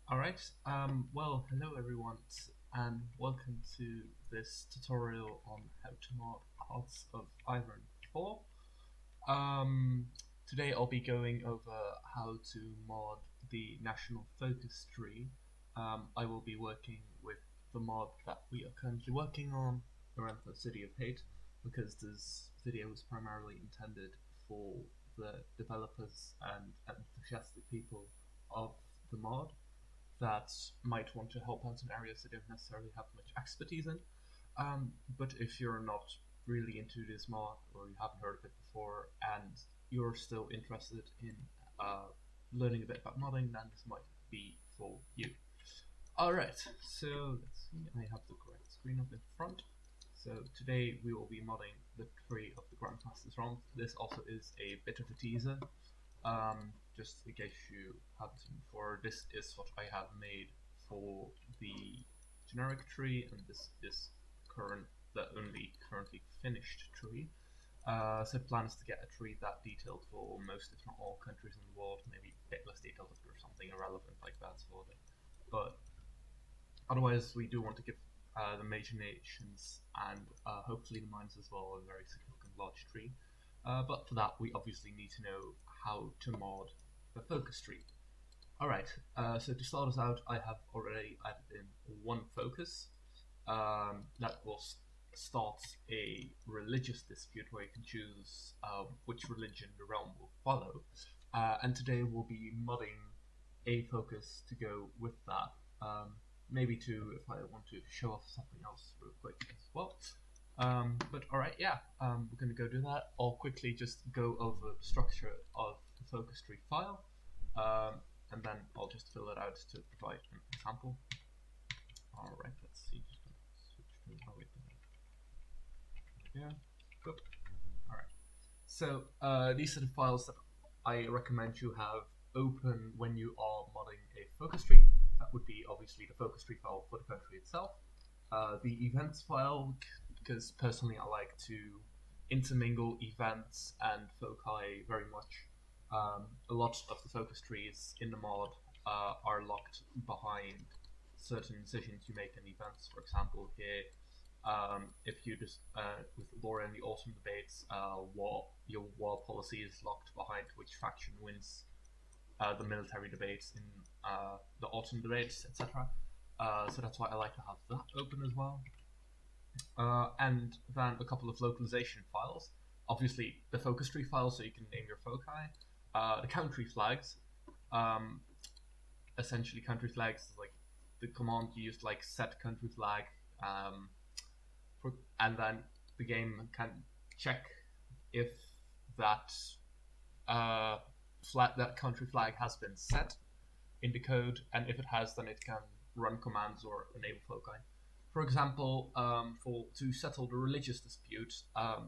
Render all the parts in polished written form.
Alright, well, hello everyone, and welcome to this tutorial on how to mod parts of Irenthar. Today I'll be going over how to mod the national focus tree. I will be working with the mod that we are currently working on around the City of Hate, because this video is primarily intended for the developers and enthusiastic people of the mod that might want to help out in areas they don't necessarily have much expertise in. But if you're not really into this mod or you haven't heard of it before and you're still interested in learning a bit about modding, then this might be for you. Alright, so let's see, I have the correct screen up in front. So today we will be modding the tree of the Grandmaster's Realm. This also is a bit of a teaser. Just in case you haven't seen before, this is what I have made for the generic tree, and this is the only currently finished tree. So the plan is to get a tree that detailed for most, if not all, countries in the world. Maybe a bit less detailed if there's something irrelevant like that sort of. But otherwise, we do want to give the major nations and hopefully the mines as well a very significant large tree. But for that, we obviously need to know how to mod the focus tree. Alright, so to start us out, I have already added in one focus that will start a religious dispute where you can choose which religion the realm will follow. And today we'll be modding a focus to go with that. Maybe two if I want to show off something else real quick as well. But alright, yeah, we're going to go do that. I'll quickly just go over the structure of the focus tree file, and then I'll just fill it out to provide an example. Alright, let's see. Just gonna switch to yeah. Good. Alright. So these are the files that I recommend you have open when you are modding a focus tree. That would be obviously the focus tree file for the country itself. The events file, because personally I like to intermingle events and foci very much. A lot of the focus trees in the mod are locked behind certain decisions you make in events. For example, here, if you just with Laura in the autumn debates, your war policy is locked behind which faction wins the military debates in the autumn debates, etc. So that's why I like to have that open as well. And then a couple of localization files. Obviously, the focus tree file, so you can name your foci. The country flags. Essentially, country flags is like the command you use, like set country flag, and then the game can check if that that country flag has been set in the code, and if it has, then it can run commands or enable foci. For example, to settle the religious dispute,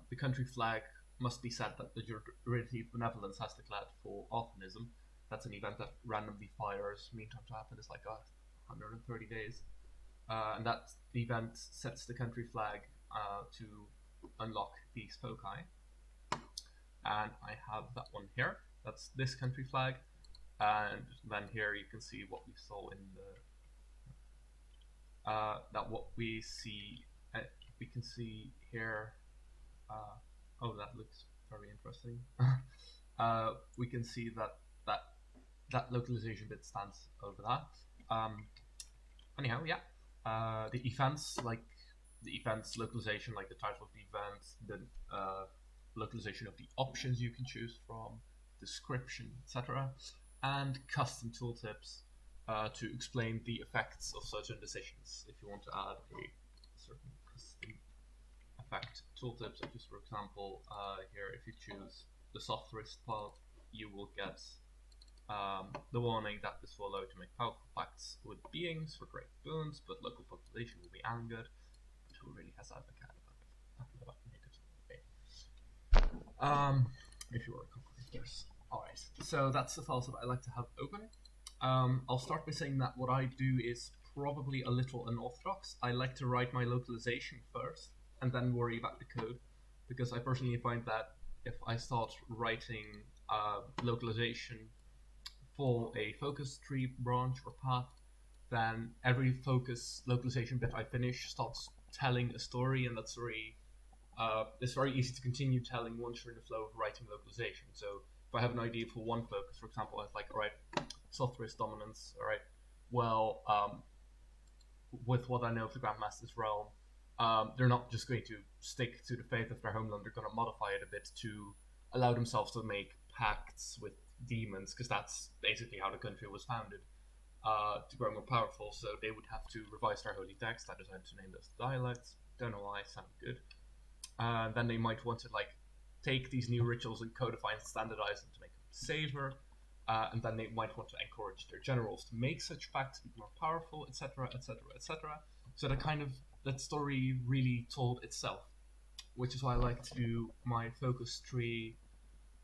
the country flag must be set that the Juridity of Benevolence has declared for Arthanism. That's an event that randomly fires. Mean time to happen is like 130 days. And that event sets the country flag to unlock these foci. And I have that one here. That's this country flag. And then here you can see what we saw in the that what we see, we can see here. Oh, that looks very interesting. We can see that localization bit stands over that. Anyhow, yeah. The events, like the events localization, like the title of the event, the localization of the options you can choose from, description, etc., and custom tooltips to explain the effects of certain decisions. If you want to add a certain custom effect tooltip, such as, for example, here, if you choose the soft wrist part, you will get the warning that this will allow you to make powerful pacts with beings for great boons, but local population will be angered. But who really has advocated about it? If you were a couple of years. Alright, so that's the files that I like to have open. I'll start by saying that what I do is probably a little unorthodox. I like to write my localization first and then worry about the code, because I personally find that if I start writing localization for a focus tree branch or path, then every focus localization bit I finish starts telling a story, and that story it's very easy to continue telling once you're in the flow of writing localization. So if I have an idea for one focus, for example, I was like, all right, software is dominance, all right, well, with what I know of the Grandmaster's realm, they're not just going to stick to the faith of their homeland, they're going to modify it a bit to allow themselves to make pacts with demons, because that's basically how the country was founded, to grow more powerful. So they would have to revise their holy text. I decided to name those dialects. Don't know why, sound good. Then they might want to like take these new rituals and codify and standardize them to make them savor. And then they might want to encourage their generals to make such pacts to be more powerful, etc., etc., etc. So that story really told itself, which is why I like to do my focus tree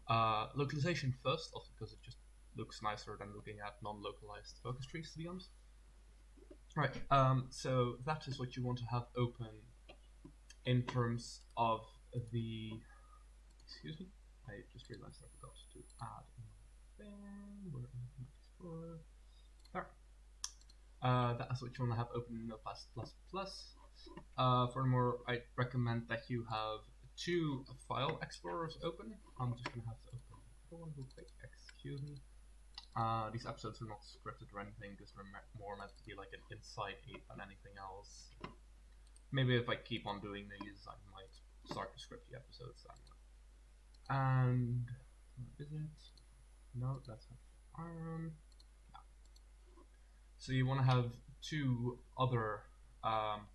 localization first, also because it just looks nicer than looking at non-localized focus trees, to be honest. Right, so that is what you want to have open in terms of the... Excuse me, I just realized I forgot to add there. That's what you want to have open in Notepad++. Furthermore, I recommend that you have 2 file explorers open. I'm just going to have to open the one real quick. Excuse me. These episodes are not scripted or anything, because they're more meant to be like an inside aid than anything else. Maybe if I keep on doing these, I might start to script the episodes. And what is it? No, that's not iron. Yeah. So you want to have 2 other file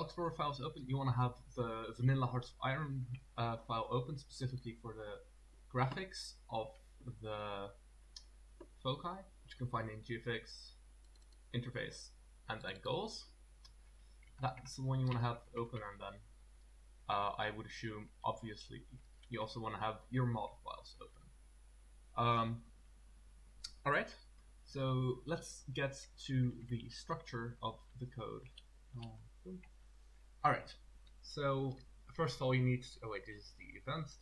explorer files open. You want to have the Vanilla Hearts of Iron file open specifically for the graphics of the foci, which you can find in GFX, interface, and then goals. That's the one you want to have open, and then I would assume, obviously, you also want to have your mod files open. Alright, so let's get to the structure of the code. Alright, so first of all you need to, oh wait, this is the events,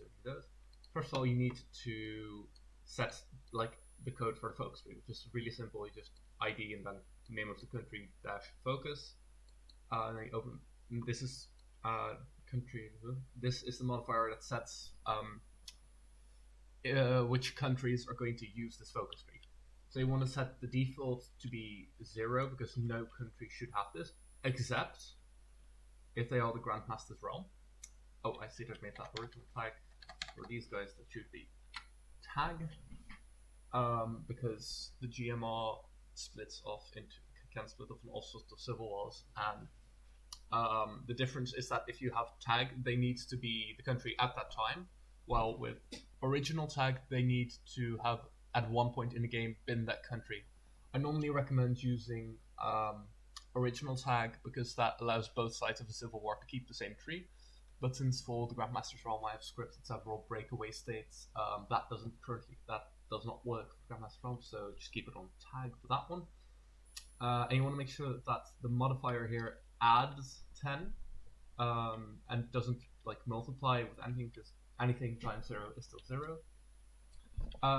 first of all you need to set like the code for the focus tree, which is really simple. You just ID and then name of the country dash focus. And then you open, this is country, this is the modifier that sets which countries are going to use this focus tree. So you want to set the default to be 0, because no country should have this, except if they are the Grandmaster's realm. Oh, I see they've made that original tag for these guys. That should be tag, because the GMR splits off into, can split off in all sorts of civil wars, and the difference is that if you have tag, they need to be the country at that time, while with original tag, they need to have at one point in the game been that country. I normally recommend using original tag, because that allows both sides of a civil war to keep the same tree. But since for the Grandmaster's realm I have scripted several breakaway states, that does not work for Grandmaster's realm, so just keep it on tag for that one. And you want to make sure that the modifier here adds 10 and doesn't like multiply with anything, because anything times 0 is still 0.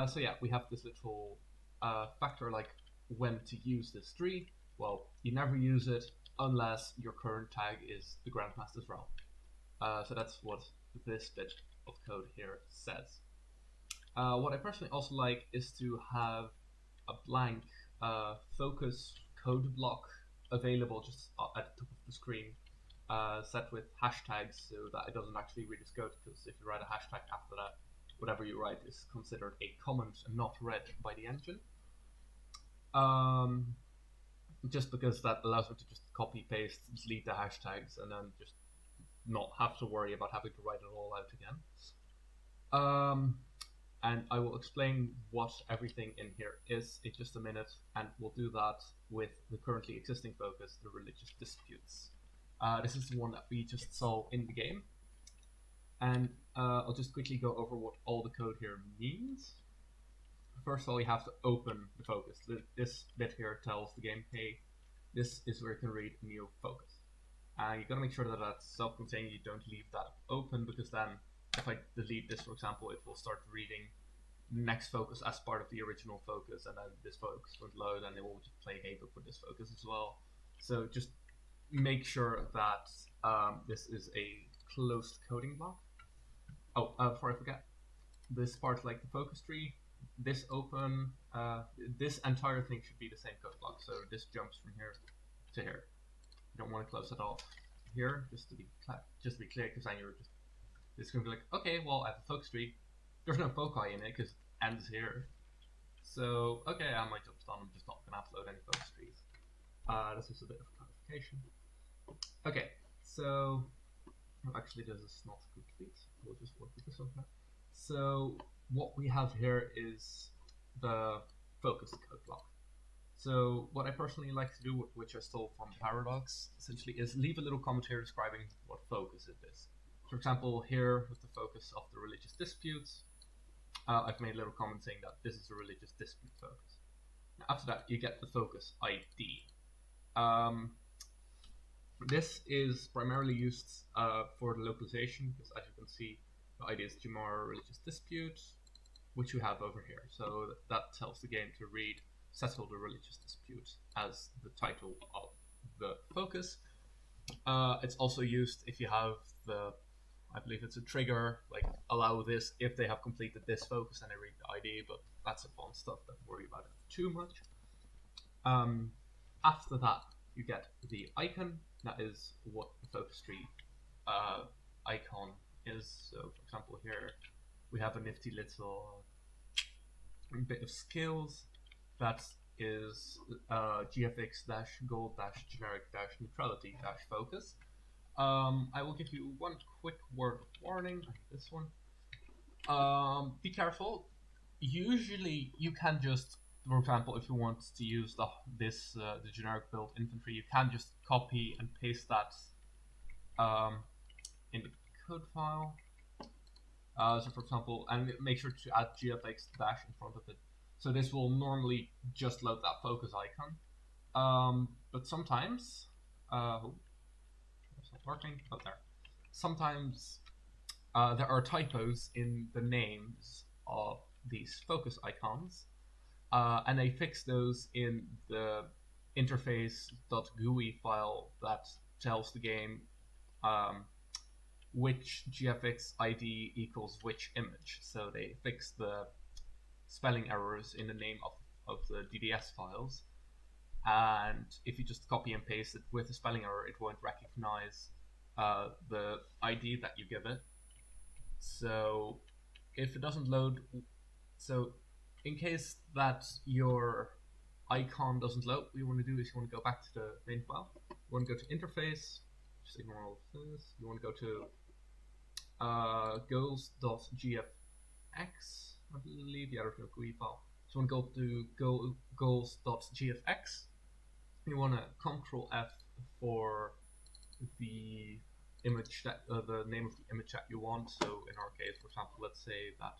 So yeah, we have this little factor like when to use this tree. Well, you never use it unless your current tag is the Grandmaster's realm. So that's what this bit of code here says. What I personally also like is to have a blank focus code block available just at the top of the screen, set with hashtags, so that it doesn't actually read its code, because if you write a hashtag after that, whatever you write is considered a comment and not read by the engine. Just because that allows me to just copy, paste, delete the hashtags, and then just not have to worry about having to write it all out again. And I will explain what everything in here is in just a minute, and we'll do that with the currently existing focus, the religious disputes. This is the one that we just saw in the game, and I'll just quickly go over what all the code here means. First of all, you have to open the focus. This bit here tells the game, hey, this is where you can read new focus. You gotta make sure that that's self-contained. You don't leave that open, because then if I delete this, for example, it will start reading next focus as part of the original focus, and then this focus would load, and it will just play hey book with this focus as well. So just make sure that this is a closed coding block. Oh, before I forget, this part, like the focus tree, this open, this entire thing should be the same code block. So this jumps from here to here. You don't want to close it off here, just to be clear, because then you're just, it's going to be like, okay, well, I have a focus tree. There's no foci in it because it ends here. So, okay, my job's done. I'm just not going to upload any focus trees. This is a bit of clarification. Okay, so actually this is not complete. We'll just work with this one now. So what we have here is the focus code block. So what I personally like to do, which I stole from Paradox, essentially is leave a little comment here describing what focus it is. For example, here with the focus of the religious disputes, I've made a little comment saying that this is a religious dispute focus. Now, after that, you get the focus ID. This is primarily used for the localization, because as you can see, the ID is Jumar religious dispute, which we have over here. So that tells the game to read settle the religious dispute as the title of the focus. It's also used if you have the, I believe it's a trigger, like allow this if they have completed this focus and they read the ID, but that's a fun stuff, don't worry about it too much. After that, you get the icon. That is what the focus tree icon is. So for example, here we have a nifty little bit of skills. That is gfx-gold-generic-neutrality-focus. I will give you one quick word of warning. This one. Be careful. Usually, you can just, for example, if you want to use the generic build infantry, you can just copy and paste that in the code file. So, for example, and make sure to add gfx dash in front of it. So this will normally just load that focus icon. But sometimes, it's not working. Oh, there. Sometimes there are typos in the names of these focus icons, and they fix those in the interface.gui file that tells the game which GFX ID equals which image. So they fix the spelling errors in the name of the DDS files, and if you just copy and paste it with a spelling error, it won't recognize the ID that you give it. So if it doesn't load, so in case that your icon doesn't load, what you want to do is you want to go back to the main file. You want to go to interface, just ignore all of this. You want to go to goals.gfx, I believe, yeah, there's no GUI file. So you want to go to goals.gfx. You want to Control F for the image that the name of the image that you want. So in our case, for example, let's say that,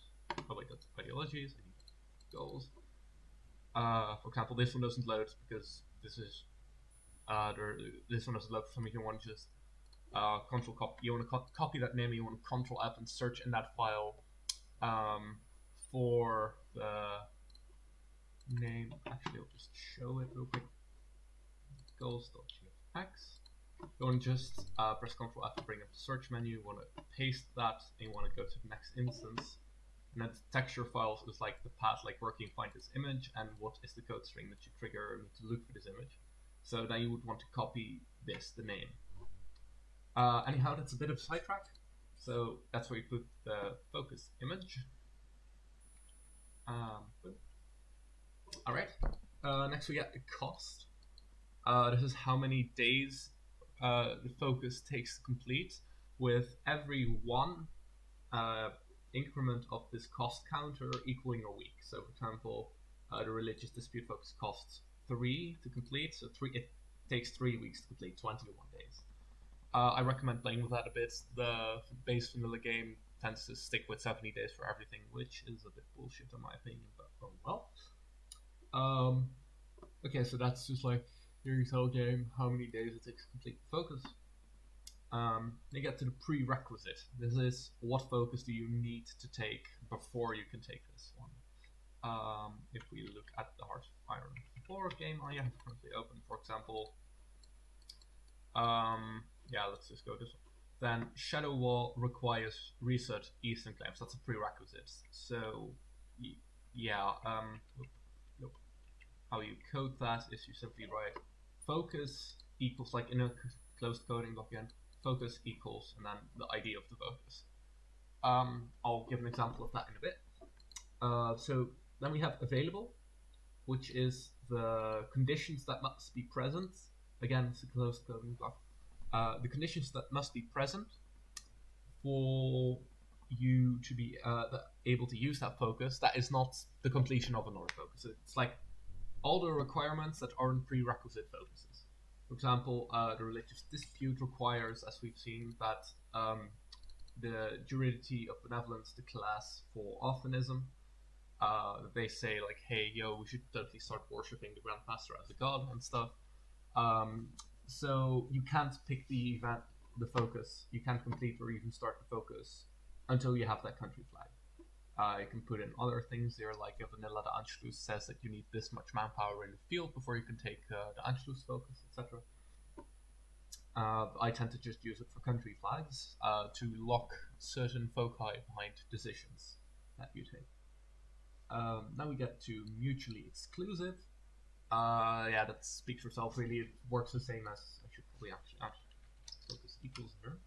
oh wait, that's ideologies, I need goals. For example, this one doesn't load because this is this one doesn't load for some reason. You want to just control copy. You want to copy that name. You want to Control F and search in that file for the name. Actually, I'll just show it real quick. Goals.gfx. You want to just press Control F to bring up the search menu. You want to paste that, and you want to go to the next instance. And then the texture files is like the path, like where can you find this image, and what is the code string that you trigger to look for this image. So then you would want to copy this, the name. Anyhow, that's a bit of a sidetrack. So that's where you put the focus image. Alright, next we get the cost. This is how many days the focus takes to complete, with every one increment of this cost counter equaling a week. So for example, the religious dispute focus costs 3 to complete, so it takes 3 weeks to complete, 21 days. I recommend playing with that a bit. The base vanilla game tends to stick with 70 days for everything, which is a bit bullshit in my opinion, but oh well. Okay, so that's just like your whole game, how many days it takes to complete the focus. You get to the prerequisite. This is what focus do you need to take before you can take this one. if we look at the Hearts of Iron 4 game I have currently open, for example, yeah, let's just go this one. Then Shadow Wall requires research Eastern claims. That's a prerequisite. So yeah, look, how you code that is you simply write focus equals, like in a closed coding document, focus equals, and then the ID of the focus. I'll give an example of that in a bit. So then we have available, which is the conditions that must be present. Again, it's a closed coding block. The conditions that must be present for you to be able to use that focus. That is not the completion of another focus. It's like all the requirements that aren't prerequisite focuses. For example, the religious dispute requires, as we've seen, that the juridity of benevolence, the class for Optimism, they say like, hey, yo, we should totally start worshipping the Grandmaster as a god and stuff. So you can't pick the event, the focus. You can't complete or even start the focus until you have that country flag. You can put in other things there, like a vanilla the Anschluss says that you need this much manpower in the field before you can take the Anschluss focus, etc. I tend to just use it for country flags to lock certain foci behind decisions that you take. Now we get to mutually exclusive. Yeah, that speaks for itself really. It works the same as, I should probably actually add focus equals here.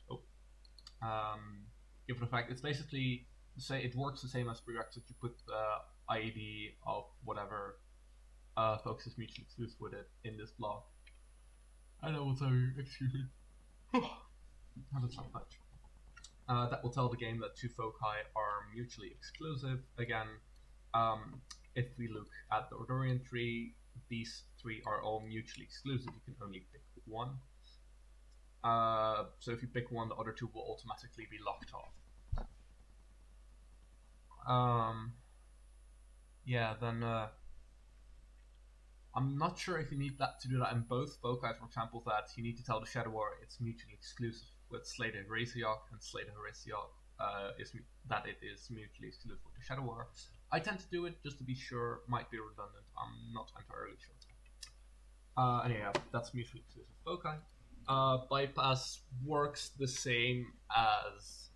Oh, given the fact it's basically, say it works the same as prerequisite. You put the ID of whatever focus is mutually exclusive with it in this block. And I will tell you, excuse me, have a soft touch. That will tell the game that two foci are mutually exclusive. Again, if we look at the Ordorian tree, these three are all mutually exclusive. You can only pick one. So if you pick one, the other two will automatically be locked off. Yeah, then I'm not sure if you need that to do that in both foci. For example, that you need to tell the Shadow War it's mutually exclusive with Slay the Heresiarch, and Slay the Heresiarch that it is mutually exclusive with the Shadow War. I tend to do it just to be sure. Might be redundant. I'm not entirely sure. And yeah, that's mutually exclusive foci. Bypass works the same as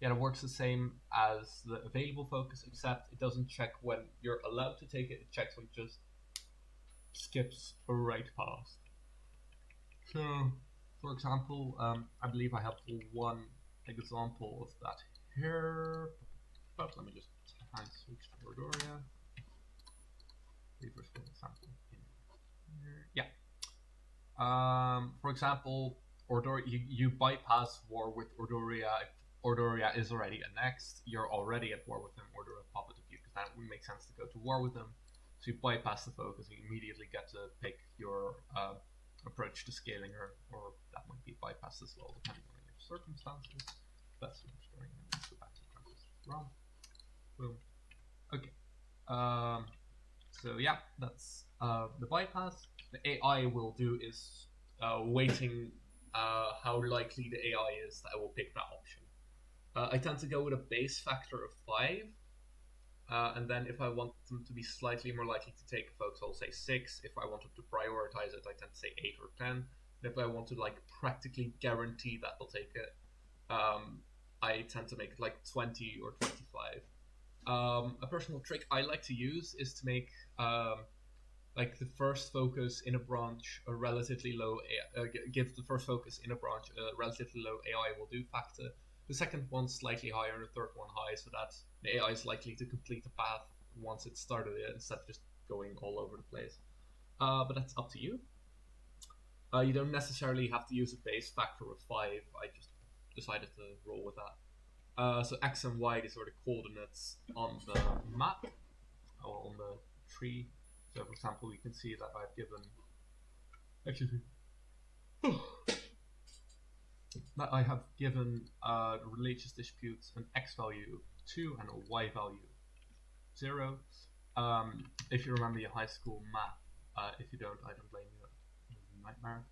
it works the same as the available focus, except it doesn't check when you're allowed to take it. It checks when it just skips right past. So, for example, I believe I have one example of that here. But let me just switch to Ordoria. First example in here. Yeah. For example, you bypass war with Ordoria. If Ordoria is already annexed, you're already at war with them. Ordoria pop it to you because that would make sense to go to war with them. So you bypass the focus and you immediately get to pick your approach to scaling, or that might be bypassed as well, depending on your circumstances. That's what I'm storing. Let's go back to ROM. Boom. Okay. So yeah, that's the bypass. The AI will do is weighting how likely the AI is that I will pick that option. I tend to go with a base factor of 5, and then if I want them to be slightly more likely to take a focus, I'll say 6. If I wanted to prioritize it, I tend to say 8 or 10. And if I want to like practically guarantee that they'll take it, I tend to make it like 20 or 25. A personal trick I like to use is to make like the first focus in a branch a relatively low give the first focus in a branch a relatively low AI will do factor, the second one slightly higher, and the third one high, so that the AI is likely to complete the path once it started it instead of just going all over the place. But that's up to you. You don't necessarily have to use a base factor of 5. I just decided to roll with that. So X and Y, these are the coordinates on the map, or on the tree. So for example, we can see that I've given, excuse me, that I have given the religious disputes an X value of 2 and a Y value of 0. If you remember your high school math, if you don't, I don't blame you, it's a nightmare.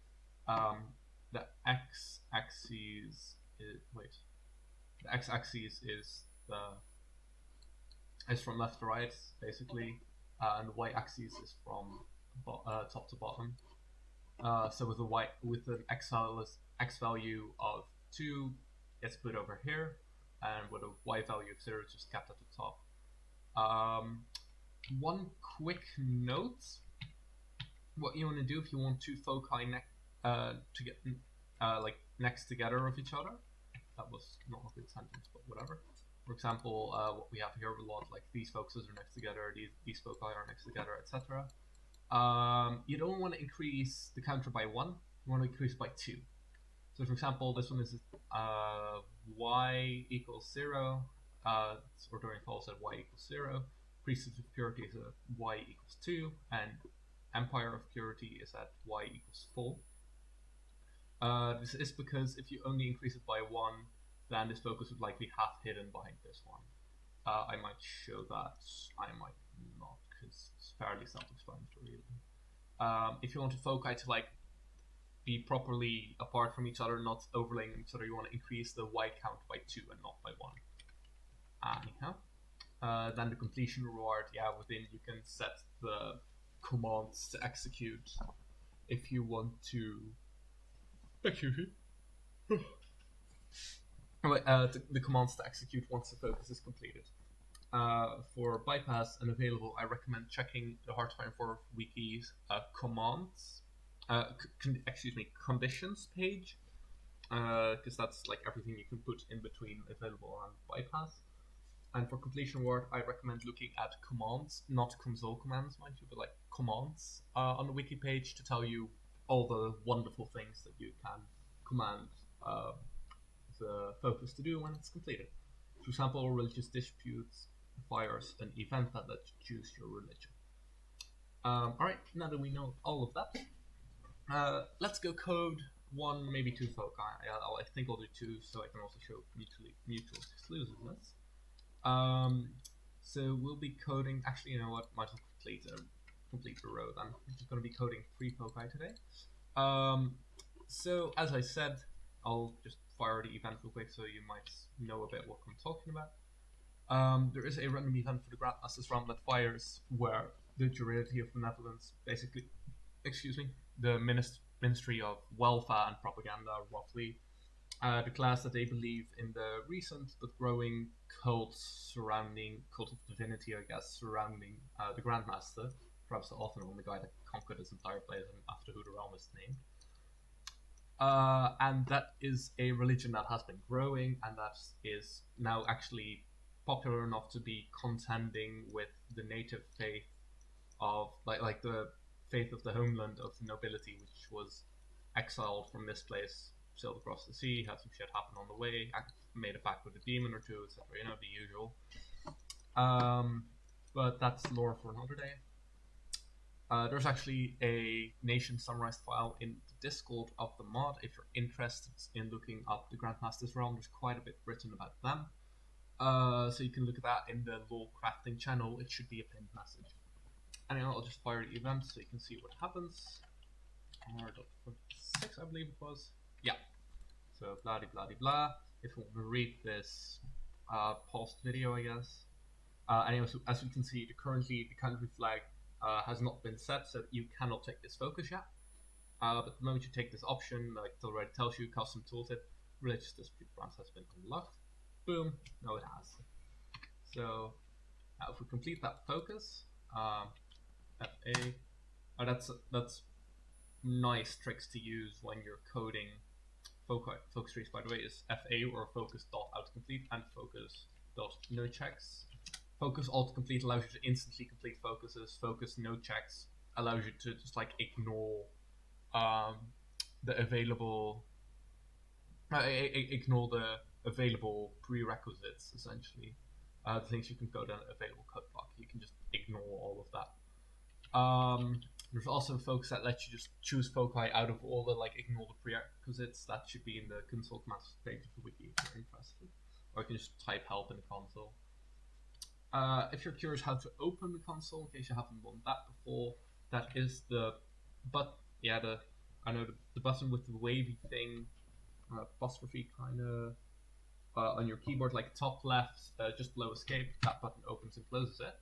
The x-axis is, the x-axis is the is from left to right, basically, and the y-axis is from top to bottom. So with an x value of 2, it's put over here, and with a y value of 0, it's just kept at the top. One quick note: what you want to do if you want two foci to get like next together of each other. That was not a good sentence, but whatever. For example, what we have here a lot, like these focuses are next together, these foci are next together, etc. You don't want to increase the counter by 1, you want to increase by 2. So for example, this one is y equals 0, ordering false at y equals 0, priesthood of purity is at y equals 2, and empire of purity is at y equals 4. This is because if you only increase it by 1, then this focus would likely have hidden behind this one. I might show that, I might not, because it's fairly self-explanatory. If you want to foci to like be properly apart from each other, not overlaying each other, you want to increase the y count by 2 and not by 1. Anyhow, then the completion reward, within you can set the commands to execute if you want to. Excuse me. The commands to execute once the focus is completed. For bypass and available, I recommend checking the hard to find for wikis commands. Conditions page, because that's like everything you can put in between available and bypass. And for completion reward, I recommend looking at commands, not console commands, mind you, but like commands on the wiki page to tell you all the wonderful things that you can command the focus to do when it's completed. For example, religious disputes requires an event that lets you choose your religion. Alright, now that we know all of that, let's go code 1, maybe 2 foci. I think I'll do 2 so I can also show mutual exclusiveness. So we'll be coding, actually, you know what, might as well complete the row then. I'm just going to be coding 3 foci today. So as I said, I'll just fire the event real quick so you might know a bit what I'm talking about. There is a random event for the Grandmaster's realm that fires where the Duality of Benevolence, basically, the Ministry of Welfare and Propaganda, roughly, declares that they believe in the recent but growing cult of divinity, I guess, surrounding the Grandmaster, perhaps the author on the guy that conquered this entire place and after who the realm is named. And that is a religion that has been growing and that is now actually popular enough to be contending with the native faith of, like the faith of the homeland of the nobility, which was exiled from this place, sailed across the sea, had some shit happen on the way, made a pact with a demon or two, etc. You know, the usual. But that's lore for another day. There's actually a nation summarized file in the Discord of the mod. If you're interested in looking up the Grandmaster's realm, there's quite a bit written about them. So you can look at that in the lore crafting channel. It should be a pinned message. Anyway, I'll just fire the event so you can see what happens. R.46, I believe it was. Yeah. So blah blah blah. If you want to read this past video, I guess. Anyway, so as you can see, currently the country flag has not been set, so you cannot take this focus yet. But the moment you take this option, like it already tells you, custom tooltip, religious dispute branch has been unlocked. Boom, now it has. So if we complete that focus, FA, that's nice tricks to use when you're coding focus trees, by the way, is FA or focus dot autocomplete and focus dot no checks. Focus autocomplete allows you to instantly complete focuses. Focus no checks allows you to just like ignore the available prerequisites, essentially. The things you can code on available code block. You can just ignore all of that. There's also focus that lets you just choose foci out of all the ignore the prerequisites. That should be in the console commands page of the wiki if you're interested. Or you can just type help in the console. If you're curious how to open the console, in case you haven't done that before, that is the button with the wavy thing, apostrophe kind of on your keyboard, like top left, just below escape, that button opens and closes it.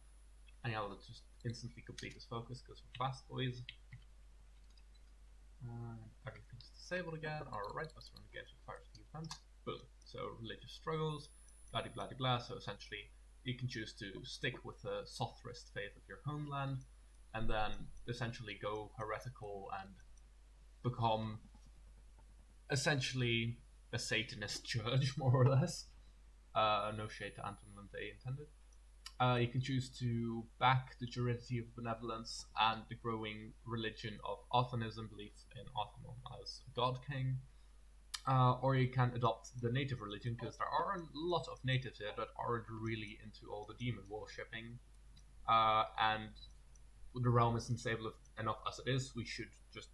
And yeah, let's just instantly complete this focus because we're fast, boys. Everything's disabled again. Alright, let's run again to fire the event. Boom. So religious struggles, blah blah blah. So essentially, you can choose to stick with the Sothrist faith of your homeland, and then essentially go heretical and become essentially a Satanist church, more or less. No shade to Anton when they intended. You can choose to back the juridity of benevolence and the growing religion of Othanism, belief in Othanon as God King. Or you can adopt the native religion, because there are a lot of natives here that aren't really into all the demon worshipping. And the realm is unstable enough as it is. We should just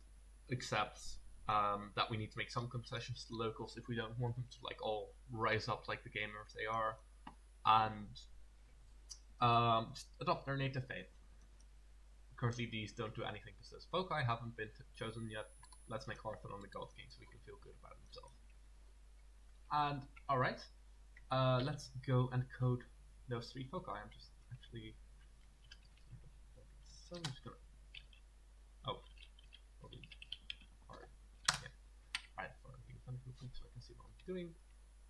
accept that we need to make some concessions to locals if we don't want them to like all rise up like the gamers they are, and just adopt their native faith. Currently these don't do anything because those foci haven't been chosen yet. Let's make Arthur on the God King so we can feel good about himself. And alright, let's go and code those 3 foci. I'm just actually so I'm just gonna so I can see what I'm doing.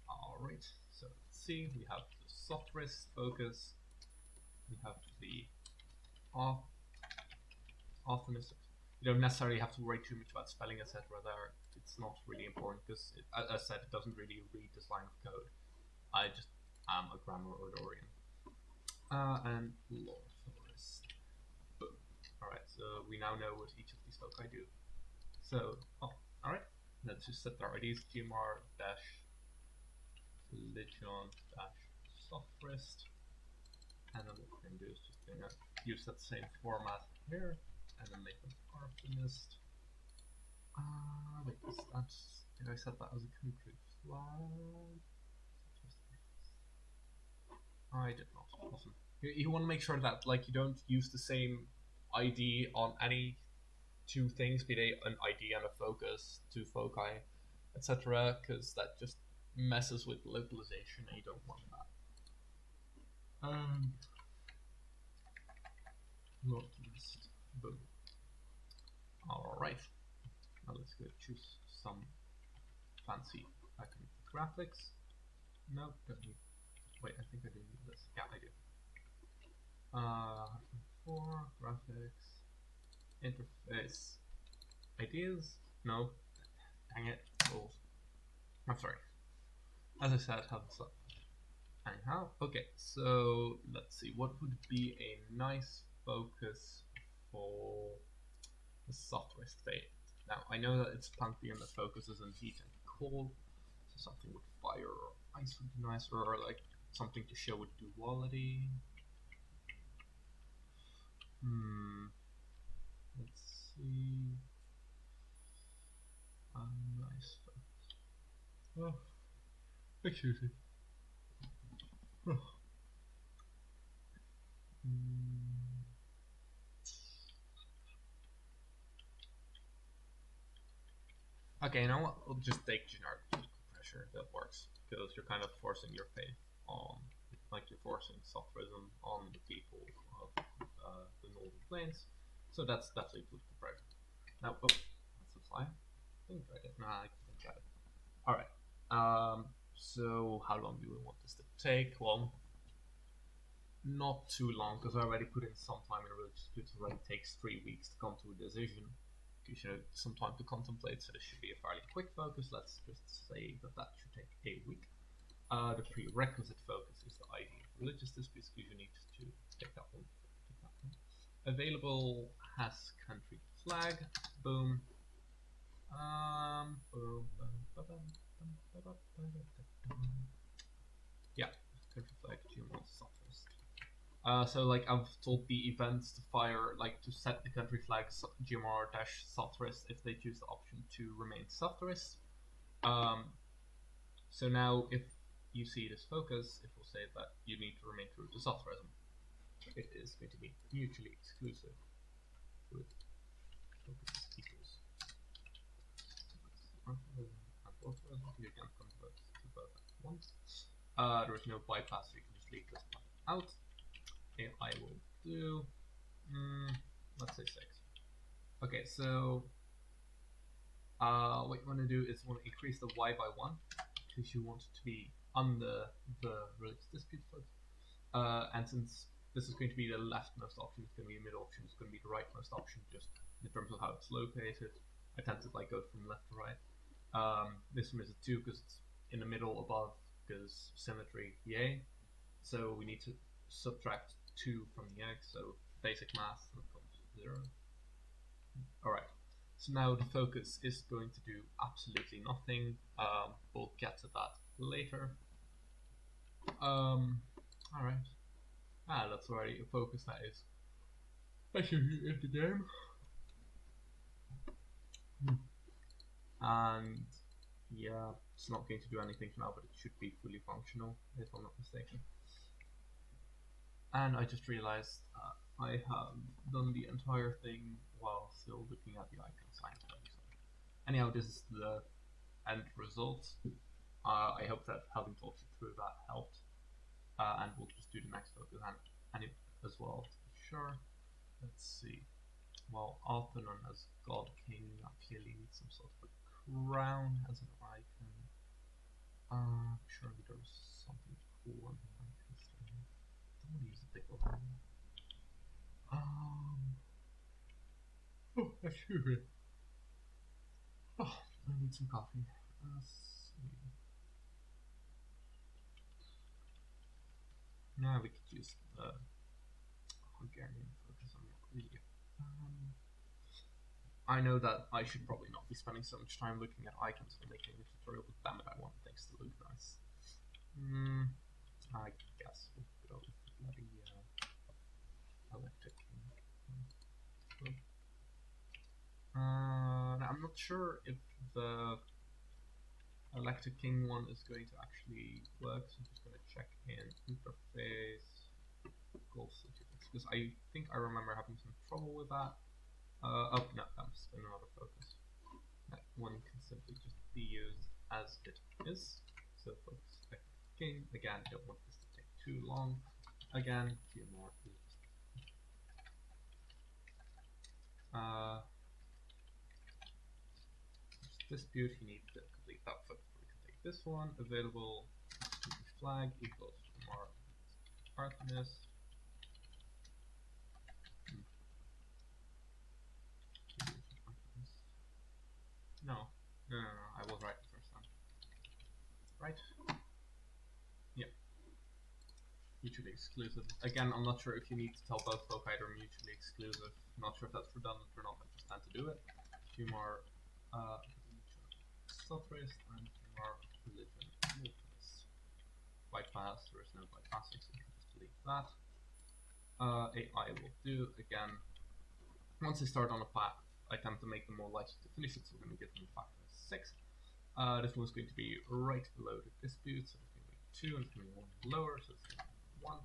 Alright, so let's see, we have the Sothrist focus, we have the Othanist. You don't necessarily have to worry too much about spelling, etc. there. It's not really important because, as I said, it doesn't really read this line of code. I just am a grammar ordorian. And Lord Forest. Boom. Alright, so we now know what each of these foci do. So, alright. Let's just set our IDs, gmr-religion-sothrist, and then what we're going to do is just going to use that same format here, and then make them Artemis. Wait, did I set that as a country flag? I did not. Awesome. You want to make sure that like you don't use the same ID on any 2 things, be they an ID and a focus, 2 foci, etc., because that just messes with localization and you don't want that. Localist. Boom. Alright. Now let's go choose some fancy graphics. No, don't need. Wait, I think I do need this. Yeah, I do. 4 graphics. Interface ideas? No. Dang it. Oh. I'm sorry. As I said, have this up. Anyhow, okay, so let's see. What would be a nice focus for the Sothrist faith? Now, I know that it's Pantheon that focuses on heat and cold, so something with fire or ice would be nicer, or like something to show with duality. Let's see. Nice focus. Oh, excuse me. Oh. Okay, now I'll just take generic pressure. That works because you're kind of forcing your faith on, like you're forcing Sothrism on the people of the Northern Plains. So that's definitely political pressure. Now, that's a fly. I think I did. Nah, I think I got it. All right. So how long do we want this to take? Well, not too long because I already put in some time in religious disputes. It already takes 3 weeks to come to a decision. You should have some time to contemplate, so this should be a fairly quick focus. Let's just say that that should take a week. The prerequisite focus is the ID of religious disputes, because you need to take that one. Available has country flag. Boom. Yeah, country flag. Sothrist. So like I've told the events to fire, like to set the country flag GMR-Sothrist if they choose the option to remain Sothrist. So now if you see this focus, it will say that you need to remain true to Sothrism. It is going to be mutually exclusive with focus equals. You can't convert to both at once. There is no bypass, so you can just leave this one out. Okay, I will do, let's say 6. Okay, so what you want to do is you want to increase the y by 1 because you want it to be under the release dispute float. And since this is going to be the leftmost option, it's going to be the mid option, it's going to be the rightmost option, just in terms of how it's located. I tend to like go from left to right. This one is a 2 because it's in the middle above, because symmetry, yay. So we need to subtract 2 from the x, so basic math becomes 0. Alright, so now the focus is going to do absolutely nothing. We'll get to that later. Alright. That's already a focus that is actually in the game. And yeah, it's not going to do anything for now, but it should be fully functional if I'm not mistaken. And I just realized I have done the entire thing while still looking at the icon sign. Anyhow, this is the end result. I hope that having talked you through that helped. And we'll just do the next focus and as well. Sure. Let's see. Well, Arthur as God King clearly needs some sort of a crown as an icon. Surely there's something cool on the icon. I don't want to use the big one. Oh, excuse me. Oh, I need some coffee. Now we could use the Hungarian focus. I'm not really. I know that I should probably not be spending so much time looking at icons for making a tutorial, but damn it, I want things to look nice. I guess we'll go with the bloody electric king. Now I'm not sure if the electric king one is going to actually work, so I'm just going to check in interface goal certificates, because I think I remember having some trouble with that. Oh no, that must have been another focus. That one can simply just be used as it is. So focus king, again, don't want this to take too long. Again, a few more. Dispute, you need to complete that focus. We can take this one, available flag equals more Artemis. No, I was right the first time. Right? Yeah. Mutually exclusive. Again, I'm not sure if you need to tell both foci they're mutually exclusive. I'm not sure if that's redundant or not, but just tend to do it. A few more suffragist and more religion. Bypass, there is no bypassing, so you can just delete that. AI will do again. Once they start on a path, I tend to make them more likely to finish it, so we're going to give them a factor of 6. This one's going to be right below the dispute, so it's going to be 2, and it's going to be 1 lower, so it's going to be 1.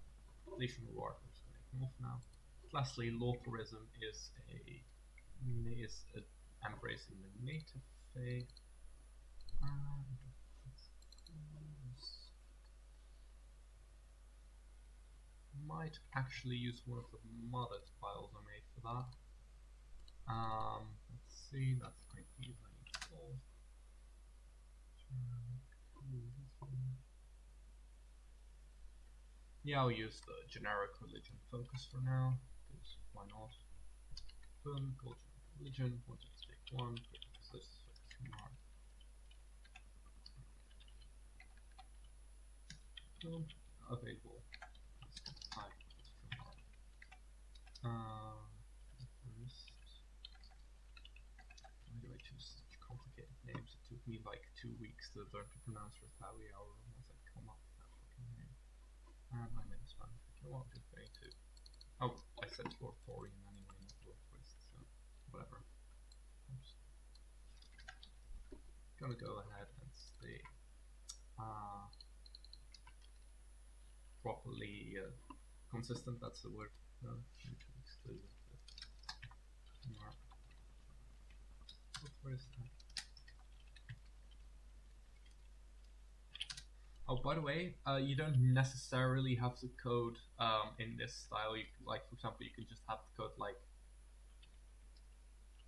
Nation reward, I'm just going to make them off now. Lastly, localism is embracing the native faith. Might actually use one of the modded files I made for that. Let's see, that's going to be yeah, I'll use the generic religion focus for now, because why not? Boom, culture religion, want to take 1, this mark. Boom, available. Why do I choose such complicated names? It took me like 2 weeks to learn to pronounce Rathawi hour once I come up with that fucking name. And my name is Spanish. I want to say to. Oh, I said Lord Thorian anyway, not Lord Twist, so whatever. I'm just gonna go ahead and stay properly consistent, that's the word. Mutually exclusive. Oh, by the way, you don't necessarily have to code in this style. You, like, for example, you can just have the code like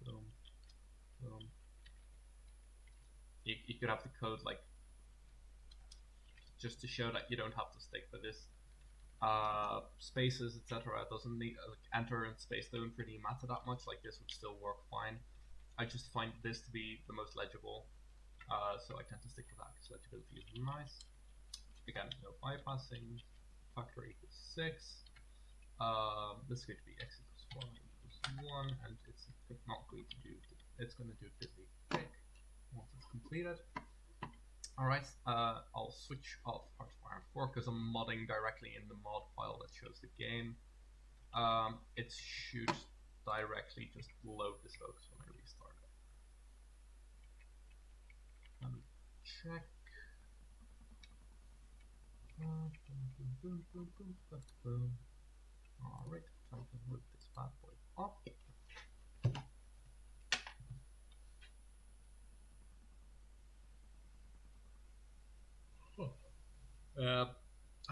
boom, boom. You could have the code like just to show that you don't have to stick with this spaces, etc. It doesn't need like enter and space don't really matter that much. Like this would still work fine. I just find this to be the most legible, so I tend to stick with that because legibility is nice. Again, no bypassing. Factor equals 6. This is going to be x equals 1 equals 1, and it's not going to do. It's going to do diddly tick once it's completed. Alright, I'll switch off Hardwire 4 because I'm modding directly in the mod file that shows the game. It should directly just load this focus when I restart it. Let me check. Alright, time to load this bad boy up. I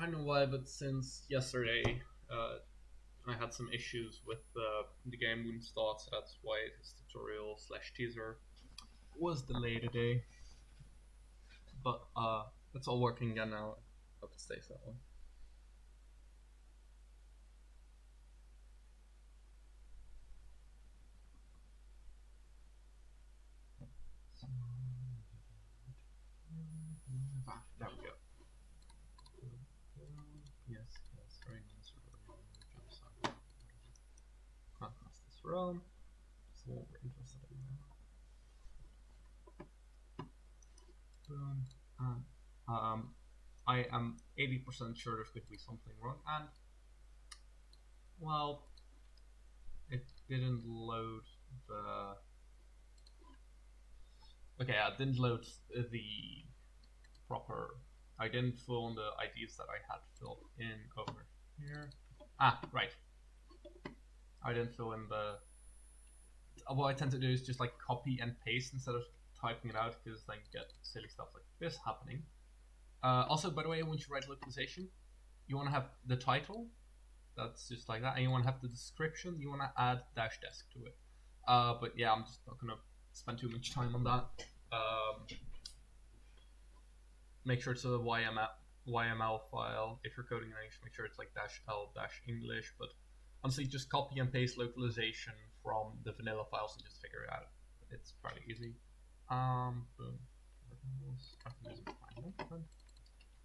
don't know why, but since yesterday, I had some issues with the game wouldn't start, so that's why this tutorial / teaser was delayed a day. But it's all working again now. I hope it stays that way. There we go. Yes, very nice. Can't pass this realm. That's what we're interested in now. Boom. I am 80% sure there's going to be something wrong, and well, it didn't load the. Okay, I didn't load the proper. I didn't fill in the IDs that I had filled in over here. Ah, right. I didn't fill in the. What I tend to do is just like copy and paste instead of typing it out, because then you get silly stuff like this happening. Also, by the way, once you write localization, you want to have the title. That's just like that, and you want to have the description. You want to add -desk to it. But yeah, I'm just not gonna spend too much time on that. Make sure it's a YML file. If you're coding in English, make sure it's like -l-English. But honestly, just copy and paste localization from the vanilla files and just figure it out. It's pretty easy. Boom.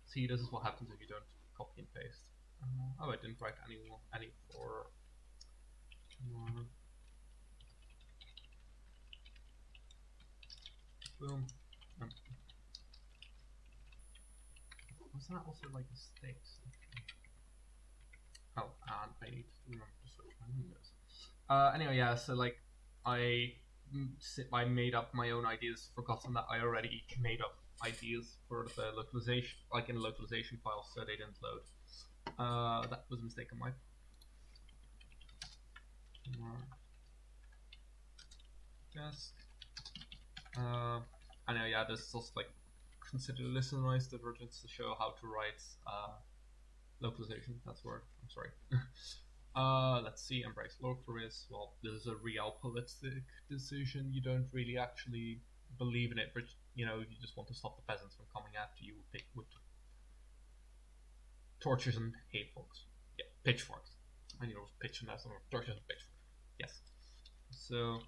See, this is what happens if you don't copy and paste. Oh, I didn't write any for. Boom. Was that also like a state? Oh, and I need to remember to switch my windows. Anyway, yeah. So like, I made up my own ideas. Forgotten that I already made up ideas for the localization, like in the localization file, so they didn't load. That was a mistake on my part. Desk. I know, yeah, this is also like consider listenerize divergence to show how to write localization. That's the word. I'm sorry. Let's see. Embrace localist. Well, this is a realpolitik decision. You don't really actually believe in it, but you know, you just want to stop the peasants from coming after you with torches and hayforks. Yeah, pitchforks. I knew it was pitch and that's not torches and pitchforks. Yes. So.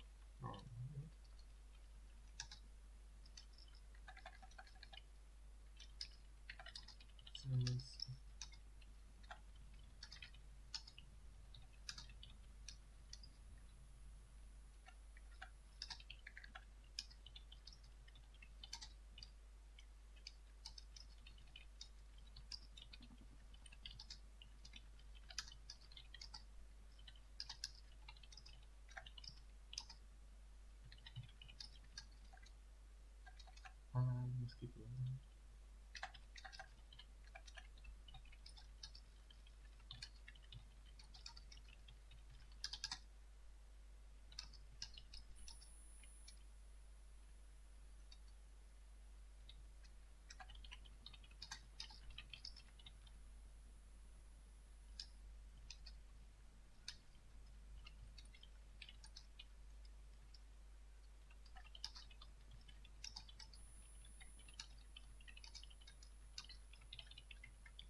Let's keep it on.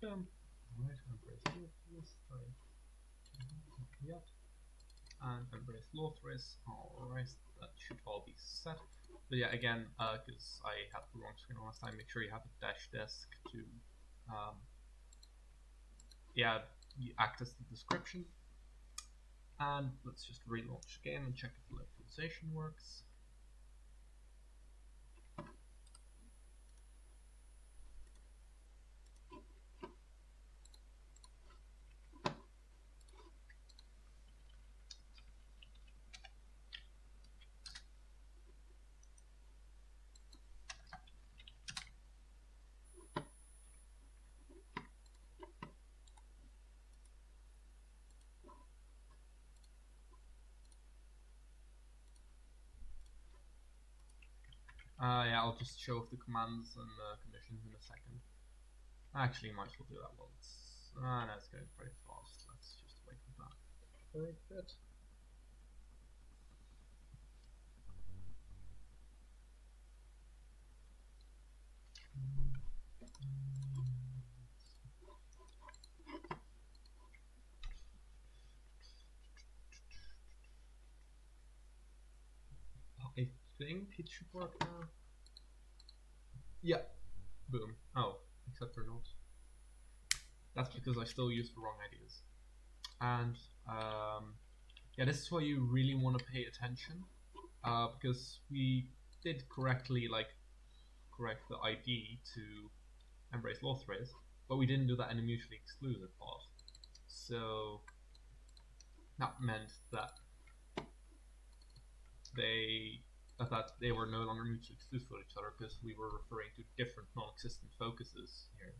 Alright, embrace Lothris. Yep. And embrace Lothris. Alright, that should all be set. But yeah, again, because I had the wrong screen last time, make sure you have a dash desk to access the description. And let's just relaunch the game and check if the localization works. Yeah, I'll just show off the commands and conditions in a second. Actually, might as well do that while it's... no, it's going pretty fast. Let's just wait for that for a bit. I think it should work now. Yeah. Boom. Oh, except for not. That's because I still use the wrong ideas. And yeah, this is why you really want to pay attention, because we did correctly correct the ID to embrace Lothris, but we didn't do that in a mutually exclusive part. So that meant that they were no longer mutually exclusive with each other because we were referring to different non-existent focuses here.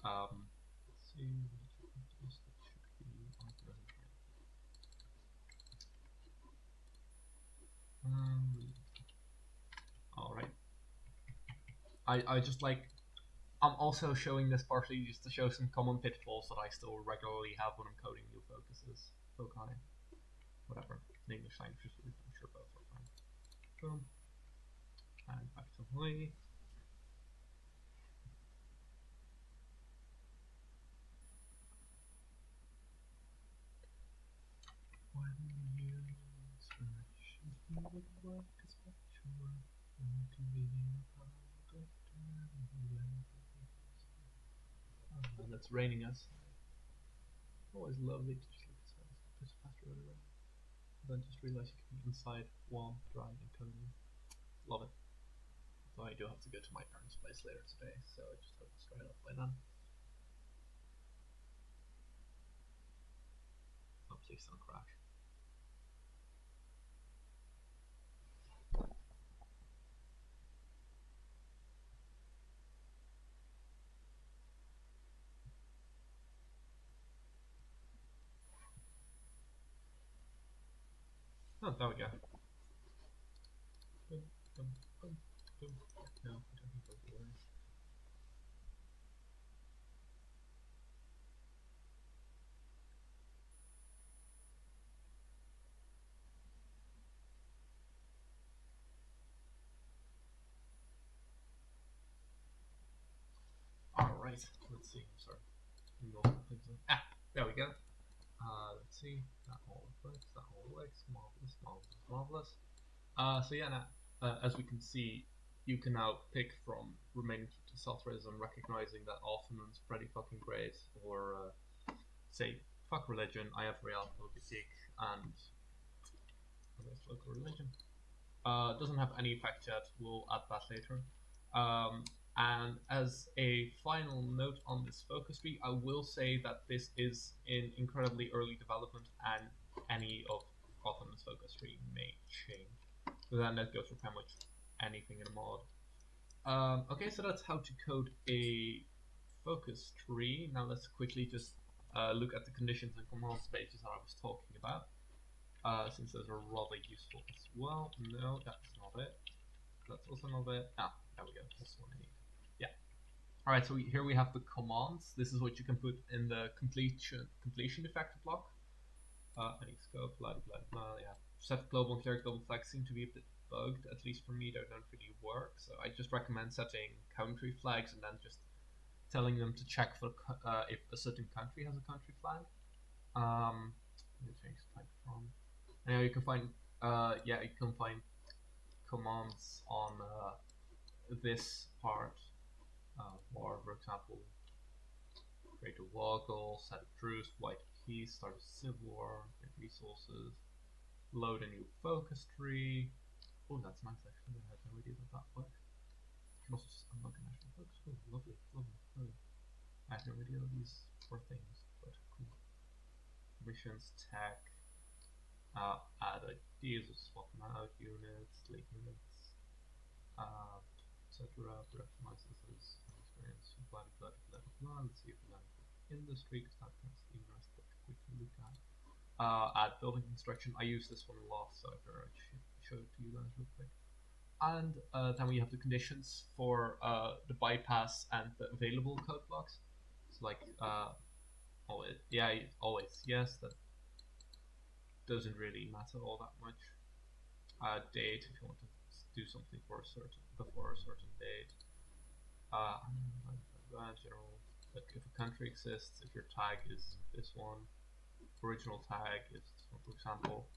Let's see. Alright. I just I'm also showing this partially just to show some common pitfalls that I still regularly have when I'm coding new focuses. Foci. Whatever. In English language, I'm sure both are fine. Boom. And back to Hawaii. When you inspiration would work as much work and convenient and it's raining outside. Always lovely to just look outside. It's faster than rain. Then just realize you can be inside, warm, dry, and cozy. Love it. So I do have to go to my parents' place later today, so I just hope it's dried up by then. Oh, please don't crash. Oh, there we go. Boom, boom, boom, boom. No, I don't think those words. Alright, let's see. I'm sorry. Ah, there we go. Let's see. That all works. That all works. Marvelous, marvelous, marvelous. So yeah, now, as we can see, you can now pick from remaining to self-res and recognizing that Altman's pretty fucking great, or say, fuck religion, I have reality, and local religion. Doesn't have any effect yet, we'll add that later. And as a final note on this focus tree, I will say that this is in incredibly early development and any of Gotham's focus tree may change. So then that goes for pretty much anything in a mod. Okay, so that's how to code a focus tree. Now let's quickly just look at the conditions and commands pages that I was talking about. Since those are rather useful as well. No, that's not it. That's also not it. Ah, there we go. That's what I need. Yeah. Alright, so here we have the commands. This is what you can put in the completion effect block. Any scope, blah blah blah. Yeah. Set global and clear global flags seem to be a bit bugged, at least for me. They don't really work. So I just recommend setting country flags and then just telling them to check for if a certain country has a country flag. Let me change the type from. And now you can find you can find commands on this part. Or for example, create a war goal, set a truce, white peace, start a civil war, get resources, load a new focus tree. Oh, that's nice actually. I had no idea that worked. You can also just unlock a national focus. Oh, lovely, lovely, lovely. I had no idea these were things, but cool. Missions, tech, add ideas of swapping out units, delete units, etc. Production licenses, experience, blah blah blah blah blah. Let's see if we land industry, because that's the rest that we can look at. Add building construction. I use this one a lot, so I figured I'd show it to you guys real quick. And then we have the conditions for the bypass and the available code blocks. So like always yes, that doesn't really matter all that much. Date, if you want to do something for before a certain date. General, like if a country exists, if your tag is this one, original tag is this one, for example.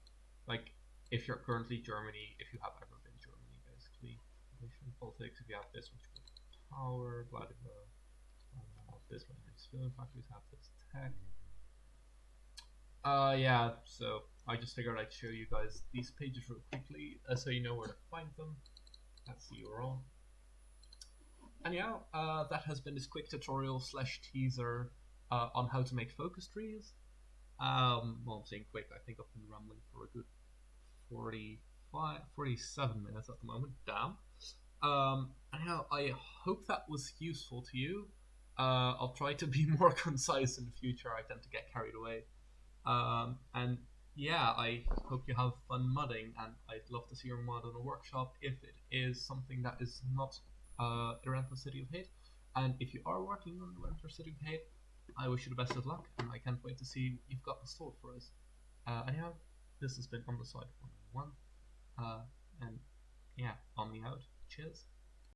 Like if you're currently Germany, if you have ever been Germany, basically. Politics, if you have this, which goes power, blah blah blah. This one, civilian factories have this tech. Yeah, so I just figured I'd show you guys these pages real quickly so you know where to find them. That's the URL. And yeah, that has been this quick tutorial / teaser on how to make focus trees. Well, I'm saying quick, I think I've been rambling for a good 47 minutes at the moment, damn. Anyhow, I hope that was useful to you. I'll try to be more concise in the future, I tend to get carried away. And yeah, I hope you have fun modding, and I'd love to see your mod on a workshop if it is something that is not Irenthar City of Hate. And if you are working on Irenthar City of Hate, I wish you the best of luck, and I can't wait to see what you've got in store for us. Anyhow, this has been On the Side 101, and yeah, on me out. Cheers.